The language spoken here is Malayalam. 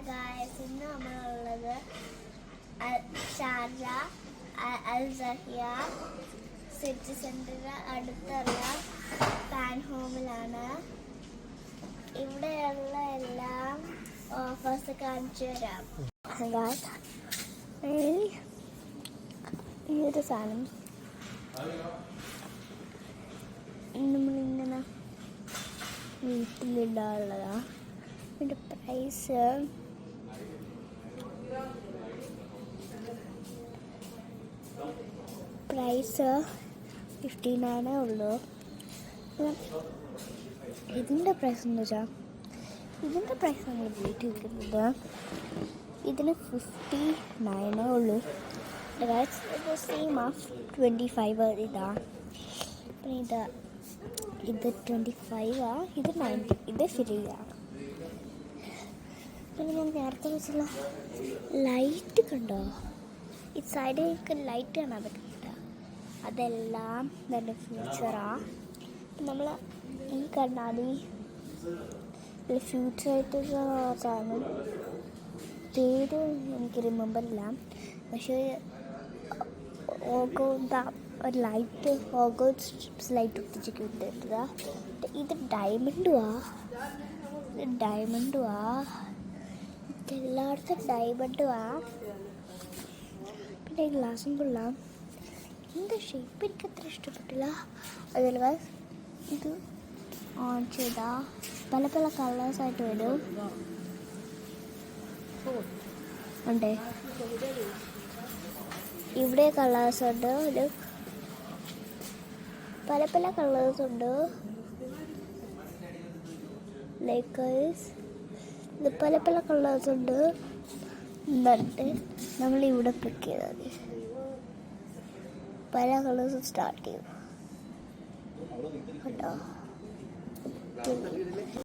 ഗായ്സ്, ഇന്ന് നമ്മളുള്ളത് ഷാർജ അൽ സഹിയ സിറ്റി സെന്ററിന് അടുത്തുള്ള ഫാൻ ഹോമിലാണ്. ഇവിടെയുള്ള എല്ലാം ഓഫേഴ്സ് കാണിച്ചു തരാം. ഈ ഒരു സാധനം നമ്മളിങ്ങനെ വീട്ടിലിടാനുള്ളതാ. ഇതിൻ്റെ പ്രൈസ് $59 ഉള്ളൂ. ഇതിൻ്റെ പ്രൈസ് എന്താ വെച്ചാൽ നമ്മൾ വീട്ടിൽ വിൽക്കുന്നത് ഇതിന് $59 ഉള്ളൂ. സെയിം ഓഫ് 25 ഇതാ. പിന്നെ ഇത് 25 ഇത് 90, ഇത് ഫ്രീ ആണ്. പിന്നെ ഞാൻ നേരത്തെ വെച്ചുള്ള ലൈറ്റ് കണ്ടോ, ഈ സൈഡിലേക്ക് ലൈറ്റ് കാണാൻ പറ്റുന്നില്ല. അതെല്ലാം നല്ല ഫ്യൂച്ചറാണ്. നമ്മൾ ഈ കണ്ണാടി ഫ്യൂച്ചറായിട്ടുള്ള സാധനം പേര് എനിക്ക് റിമെമ്പറില്ല, പക്ഷേ ഒരു ലൈറ്റ് സ്ട്രിപ്സ് ലൈറ്റ് ഒട്ടിച്ചൊക്കെ ഇട്ടിട്ട. ഇത് ഡയമണ്ടുവാ എല്ലായിടത്തും ഡയമണ്ടുവാ. പിന്നെ ഈ ഗ്ലാസും കൊള്ളാം. ഇതിൻ്റെ ഷേപ്പ് എനിക്ക് അത്ര ഇഷ്ടപ്പെട്ടില്ല. അതുപോലെ ഇത് ഓൺ ചെയ്താൽ പല പല കളേഴ്സായിട്ട് വരും. ഉണ്ടേ, ഇവിടെ കളേഴ്സ് ഉണ്ട്, ഒരു പല പല കളേഴ്സ് ഉണ്ട്. ലൈക്ക് ഇത് പല പല കളേഴ്സ് ഉണ്ട്. എന്നിട്ട് നമ്മളിവിടെ ക്ലിക്ക് ചെയ്താൽ മതി, പല കളേഴ്സ് സ്റ്റാർട്ട് ചെയ്യും കേട്ടോ.